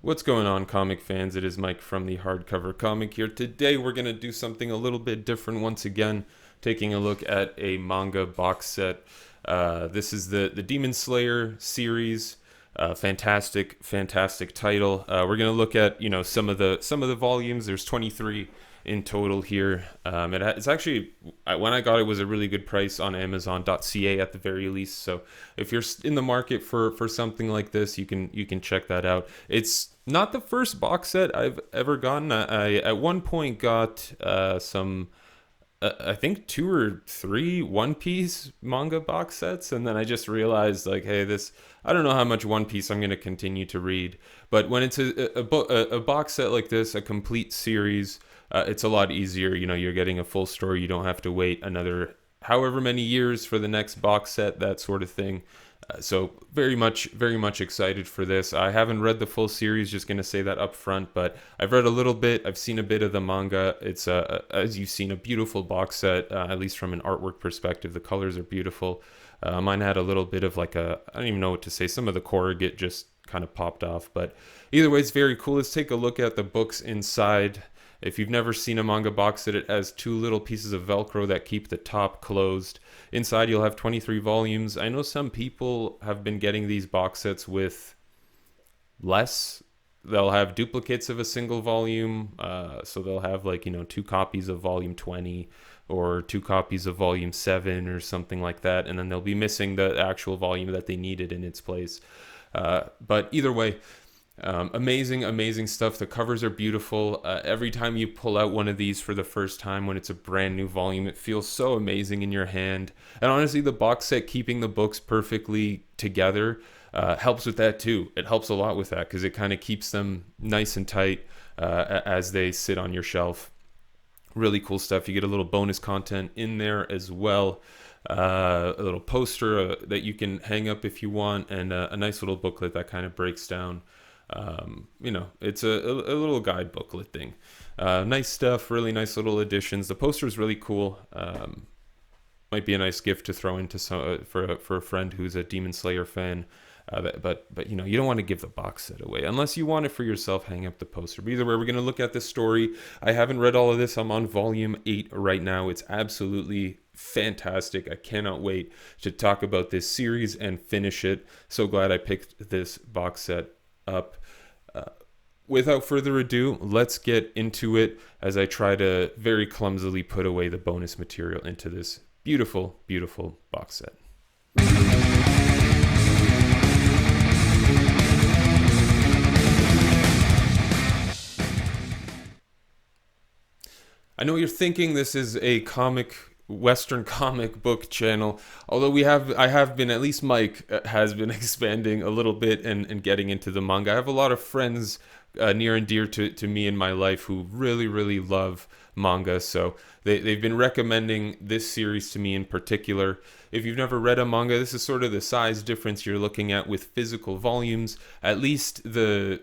What's going on, comic fans? It is Mike from the Hardcover Comic here. Today we're going to do something a little bit different once again, taking a look at a manga box set. This is the Demon Slayer series. Fantastic title. We're going to look at some of the volumes. There's 23 in total here. It's actually, when I got it, was a really good price on Amazon.ca at the very least. So if you're in the market for something like this, you can check that out. It's not the first box set I've ever gotten. I at one point got some. I think two or three One Piece manga box sets, and then I just realized, like, hey, I don't know how much One Piece I'm going to continue to read, but when it's a box set like this, a complete series, it's a lot easier. You're getting a full story. You don't have to wait another however many years for the next box set, that sort of thing. So very much excited for this. I haven't read the full series, just going to say that up front, but I've read a little bit. I've seen a bit of the manga. It's, as you've seen, a beautiful box set, at least from an artwork perspective. The colors are beautiful. Mine had a little bit of I don't even know what to say. Some of the corrugate just kind of popped off, but either way, it's very cool. Let's take a look at the books inside. If you've never seen a manga box set, it has two little pieces of Velcro that keep the top closed. Inside, you'll have 23 volumes. I know some people have been getting these box sets with less. They'll have duplicates of a single volume. So they'll have two copies of volume 20 or two copies of volume 7 or something like that. And then they'll be missing the actual volume that they needed in its place. But either way, amazing stuff. The covers are beautiful. Every time you pull out one of these for the first time, when it's a brand new volume, it feels so amazing in your hand. And honestly, the box set keeping the books perfectly together helps with that too. It helps a lot with that because it kind of keeps them nice and tight as they sit on your shelf. Really cool stuff. You get a little bonus content in there as well. A little poster that you can hang up if you want, and a nice little booklet that kind of breaks down. It's a little guide booklet thing. Nice stuff, really nice little additions. The poster is really cool. Might be a nice gift to throw into for a friend who's a Demon Slayer fan. But you don't want to give the box set away unless you want it for yourself. Hang up the poster. But either way, we're going to look at this story. I haven't read all of this. I'm on volume 8 right now. It's absolutely fantastic. I cannot wait to talk about this series and finish it. So glad I picked this box set up. Without further ado, let's get into it as I try to very clumsily put away the bonus material into this beautiful box set. I know you're thinking this is a Western comic book channel, although I have been, at least Mike has been expanding a little bit and getting into the manga. I have a lot of friends near and dear to me in my life who really love manga, so they've been recommending this series to me in particular. If you've never read a manga, this is sort of the size difference you're looking at with physical volumes, at least the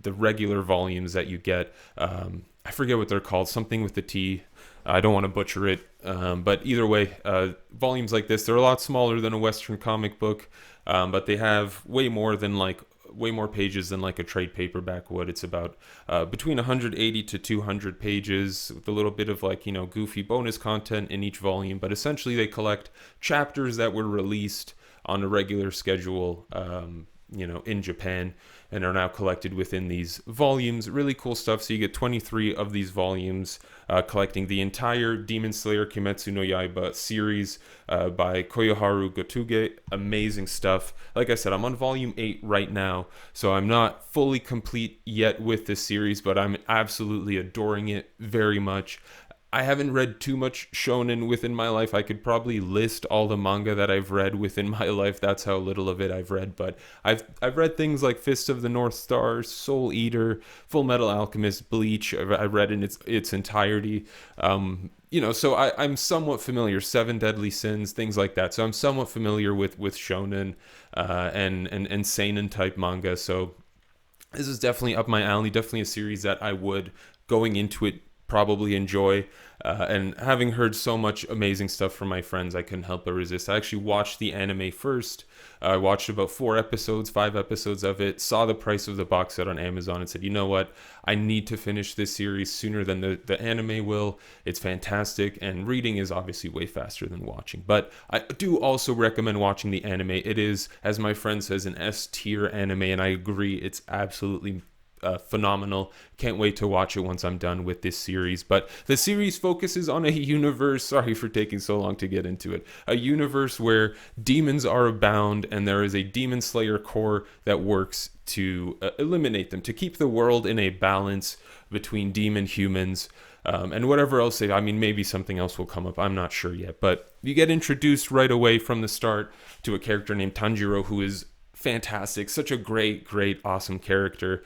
regular volumes that you get. I forget what they're called, something with the T. I don't want to butcher it, but either way, volumes like this, they're a lot smaller than a Western comic book, but they have way more pages than like a trade paperback would. It's about between 180 to 200 pages with a little bit of goofy bonus content in each volume, but essentially they collect chapters that were released on a regular schedule in Japan and are now collected within these volumes. Really cool stuff. So you get 23 of these volumes collecting the entire Demon Slayer Kimetsu no Yaiba series by Koyoharu Gotuge. Amazing stuff. Like I said, I'm on volume 8 right now, so I'm not fully complete yet with this series, but I'm absolutely adoring it very much. I haven't read too much shonen within my life. I could probably list all the manga that I've read within my life. That's how little of it I've read. But I've read things like Fist of the North Star, Soul Eater, Full Metal Alchemist, Bleach. I've read in its entirety. So I'm somewhat familiar. Seven Deadly Sins, things like that. So I'm somewhat familiar with shonen and seinen type manga. So this is definitely up my alley. Definitely a series that I would, going into it, probably enjoy. And having heard so much amazing stuff from my friends, I couldn't help but resist. I actually watched the anime first. I watched about 5 episodes of it, saw the price of the box set on Amazon, and said, you know what? I need to finish this series sooner than the anime will. It's fantastic, and reading is obviously way faster than watching. But I do also recommend watching the anime. It is, as my friend says, an S tier anime, and I agree. It's absolutely phenomenal. Can't wait to watch it once I'm done with this series. But the series focuses on a universe, sorry for taking so long to get into it, a universe where demons are abound and there is a demon slayer corps that works to eliminate them, to keep the world in a balance between demon humans. And whatever else I mean, maybe something else will come up. I'm not sure yet. But you get introduced right away from the start to a character named Tanjiro, who is fantastic, such a great, awesome character.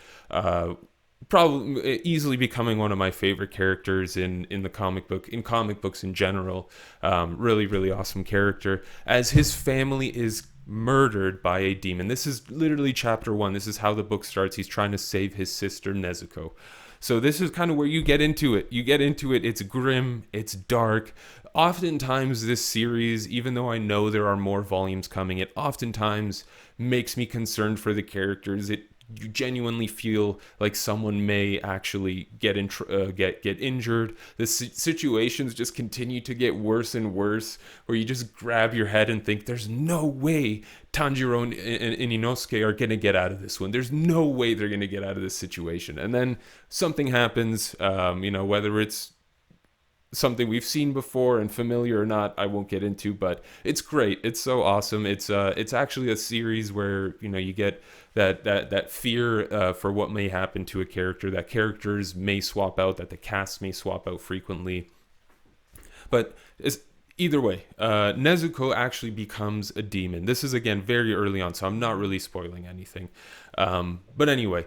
Probably easily becoming one of my favorite characters in the comic books in general. Really awesome character. As his family is murdered by a demon. This is literally chapter 1. This is how the book starts. He's trying to save his sister Nezuko. So this is kind of where you get into it. It's grim, it's dark. Oftentimes this series, even though I know there are more volumes coming, it oftentimes makes me concerned for the characters. You genuinely feel like someone may actually get injured. The situations just continue to get worse and worse, where you just grab your head and think, there's no way Tanjiro and Inosuke are going to get out of this one. There's no way they're going to get out of this situation. And then something happens, whether it's something we've seen before and familiar or not, I won't get into, but it's great. It's so awesome. It's actually a series where you get that fear for what may happen to a character, that characters may swap out, that the cast may swap out frequently. But either way, Nezuko actually becomes a demon. This is again very early on, so I'm not really spoiling anything. But anyway,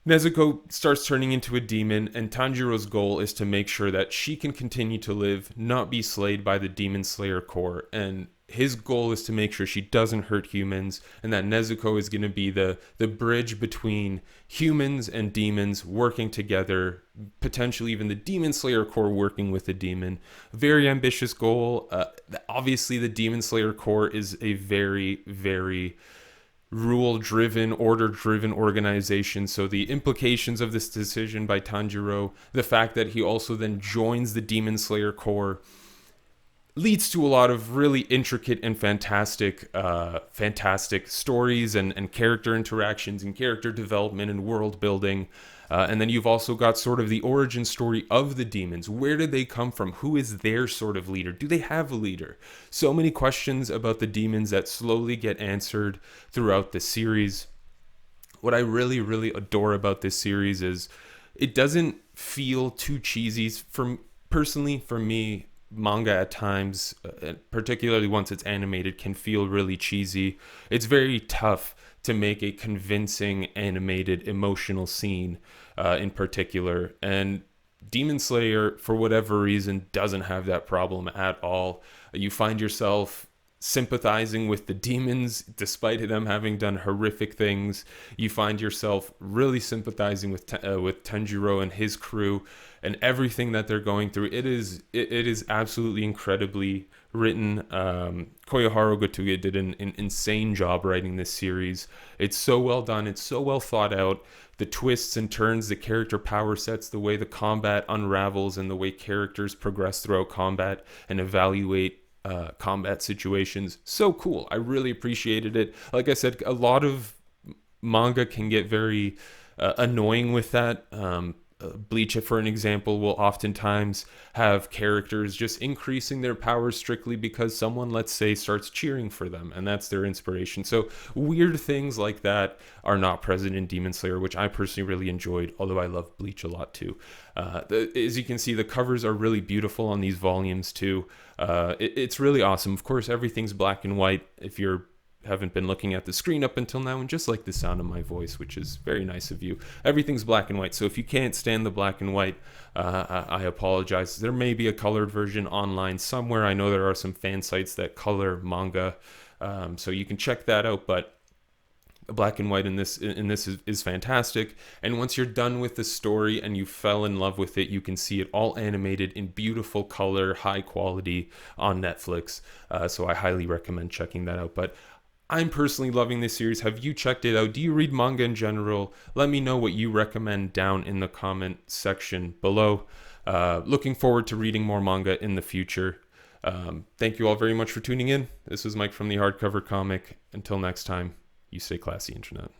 Nezuko starts turning into a demon, and Tanjiro's goal is to make sure that she can continue to live, not be slayed by the Demon Slayer Corps. And his goal is to make sure she doesn't hurt humans, and that Nezuko is going to be the bridge between humans and demons working together, potentially even the Demon Slayer Corps working with the demon. Very ambitious goal. Obviously, the Demon Slayer Corps is a very rule-driven, order-driven organization. So the implications of this decision by Tanjiro, the fact that he also then joins the Demon Slayer Corps, leads to a lot of really intricate and fantastic stories and character interactions and character development and world building. And then you've also got sort of the origin story of the demons. Where did they come from? Who is their sort of leader? Do they have a leader? So many questions about the demons that slowly get answered throughout the series. What I really adore about this series is it doesn't feel too cheesy. Personally, for me, manga at times, particularly once it's animated, can feel really cheesy. It's very tough to make a convincing animated emotional scene in particular, and Demon Slayer, for whatever reason, doesn't have that problem at all. You find yourself sympathizing with the demons despite them having done horrific things. You find yourself really sympathizing with Tanjiro and his crew and everything that they're going through. It is absolutely incredibly written. Koyoharu Gotuge did an insane job writing this series. It's so well done. It's so well thought out. The twists and turns, the character power sets, the way the combat unravels, and the way characters progress throughout combat and evaluate combat situations. So cool. I really appreciated it. Like I said, a lot of manga can get very annoying with that. Bleach, for an example, will oftentimes have characters just increasing their powers strictly because someone, let's say, starts cheering for them, and that's their inspiration. So weird things like that are not present in Demon Slayer, which I personally really enjoyed, although I love Bleach a lot too. As you can see, the covers are really beautiful on these volumes too. It's really awesome. Of course, everything's black and white if you haven't been looking at the screen up until now, and just like the sound of my voice, which is very nice of you. Everything's black and white, so if you can't stand the black and white, I apologize. There may be a colored version online somewhere. I know there are some fan sites that color manga, so you can check that out, but black and white in this is fantastic. And once you're done with the story and you fell in love with it, you can see it all animated in beautiful color, high quality on Netflix. So I highly recommend checking that out. But I'm personally loving this series. Have you checked it out? Do you read manga in general? Let me know what you recommend down in the comment section below. Looking forward to reading more manga in the future. Thank you all very much for tuning in. This is Mike from the Hardcover Comic. Until next time, you stay classy, Internet.